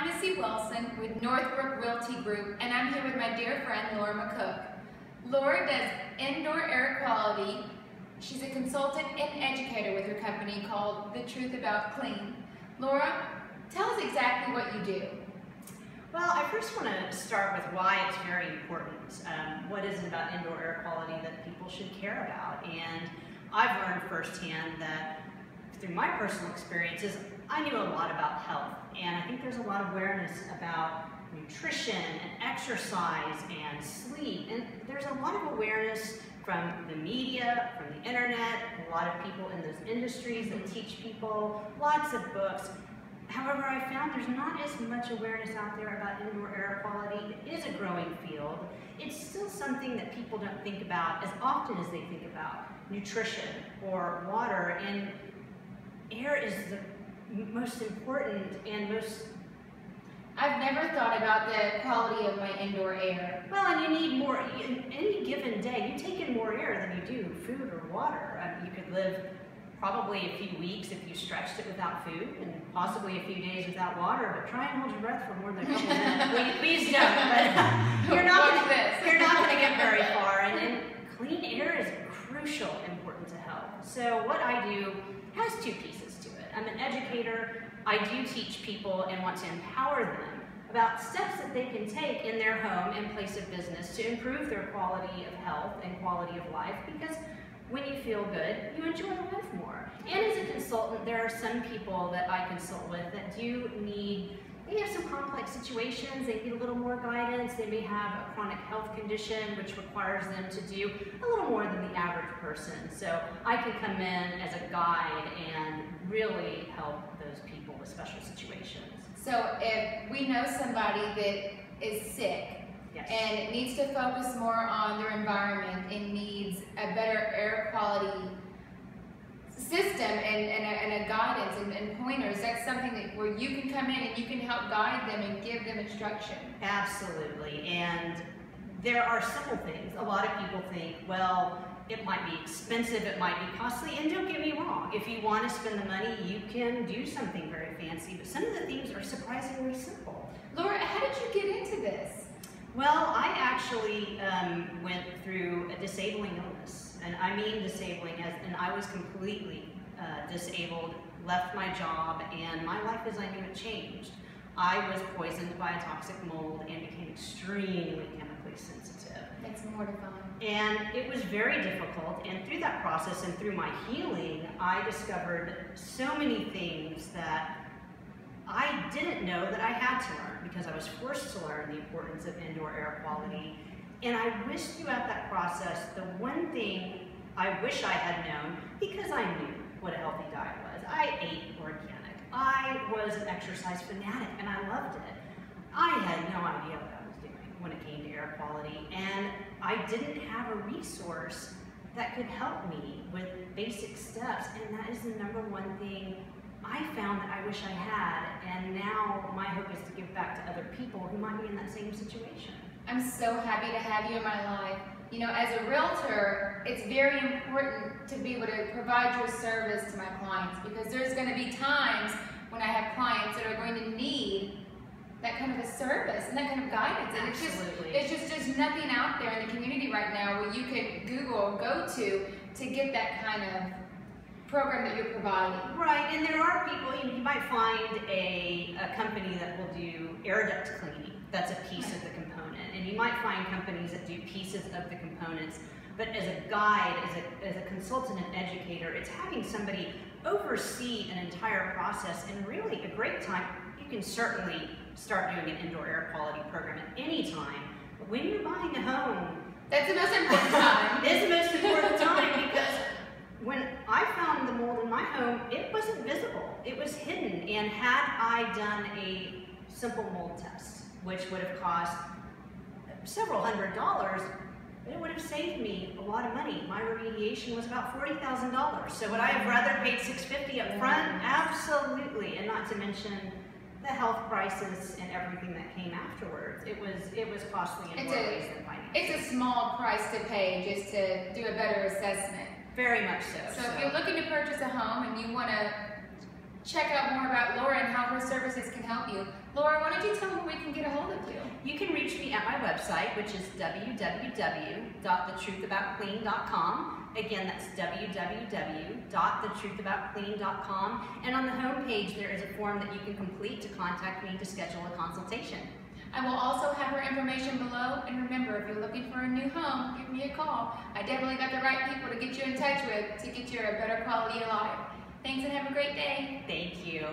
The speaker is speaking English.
I'm Missi Wilson with Northbrook Realty Group, and I'm here with my dear friend Laura Mcook. Laura does indoor air quality. She's a consultant and educator with her company called The Truth About Clean. Laura, tell us exactly what you do. Well, I first want to start with why it's very important. What is it about indoor air quality that people should care about? And I've learned firsthand that through my personal experiences, I knew a lot about health. And I think there's a lot of awareness about nutrition and exercise and sleep. And there's a lot of awareness from the media, from the internet, a lot of people in those industries that teach people, lots of books. However, I found there's not as much awareness out there about indoor air quality. It is a growing field. It's still something that people don't think about as often as they think about nutrition or water. And air is the most important and most... I've never thought about the quality of my indoor air. Well, and you need more. In any given day, you take in more air than you do food or water. You could live probably a few weeks if you stretched it without food, and possibly a few days without water, but try and hold your breath for more than a couple minutes. Please don't. But you're not going to get very far, and clean air is crucial, important to health. So what I do has two pieces to it. I'm an educator. I do teach people and want to empower them about steps that they can take in their home and place of business to improve their quality of health and quality of life, because when you feel good, you enjoy life more. And as a consultant, there are some people that I consult with that do need, they have some complex situations, they need a little more guidance, they may have a chronic health condition which requires them to do a little more than the average person. So I can come in as a guide and really help those people with special situations. So if we know somebody that is sick, yes, and needs to focus more on their environment and needs a better air quality system and a guidance and pointers, that's something that where you can come in and you can help guide them and give them instruction. Absolutely. And there are simple things. A lot of people think, well, it might be expensive, it might be costly, and don't get me wrong, if you want to spend the money, you can do something very fancy, but some of the things are surprisingly simple. Laura, how did you get into this? Well, I actually went through a disabling illness, and I mean disabling, and I was completely disabled, left my job, and my life as I knew it changed. I was poisoned by a toxic mold and became extremely chemically sensitive. That's mortifying. And it was very difficult, and through that process and through my healing, I discovered so many things that I didn't know that I had to learn, because I was forced to learn the importance of indoor air quality. And I wish throughout that process, the one thing I wish I had known, because I knew what a healthy diet was. I ate organic. I was an exercise fanatic, and I loved it. I had no idea what I was doing when it came to air quality, and I didn't have a resource that could help me with basic steps, and that is the #1 thing I found that I wish I had, and now my hope is to give back to other people who might be in that same situation. I'm so happy to have you in my life. You know, as a realtor, it's very important to be able to provide your service to my clients, because there's going to be times when I have clients that are going to need that kind of a service and that kind of guidance. And it's just there's nothing out there in the community right now where you could Google or go to get that kind of program that you're providing. Right, and there are people, you might find a company that will do air duct cleaning. That's a piece of the component. And you might find companies that do pieces of the components. But as a guide, as a consultant and educator, it's having somebody oversee an entire process, and really a great time. You can certainly start doing an indoor air quality program at any time. But when you're buying a home, that's the most important time. It's the most important time, because when I found the mold in my home, it wasn't visible. It was hidden. And had I done a simple mold test, which would have cost several $100s, it would have saved me a lot of money. My remediation was about $40,000. So would I have rather paid $650 up front? Absolutely. And not to mention the health crisis and everything that came afterwards. It was costly in more ways than finances. It's a small price to pay just to do a better assessment. Very much so. So if you're looking to purchase a home and you want to check out more about Laura and how her services can help you. Laura, why don't you tell me where we can get a hold of you? You can reach me at my website, which is www.thetruthAboutClean.com. Again, that's www.thetruthAboutClean.com. And on the home page, there is a form that you can complete to contact me to schedule a consultation. I will also have her information below, and remember, if you're looking for a new home, give me a call. I definitely got the right people to get you in touch with to get you a better quality of life. Thanks and have a great day. Thank you.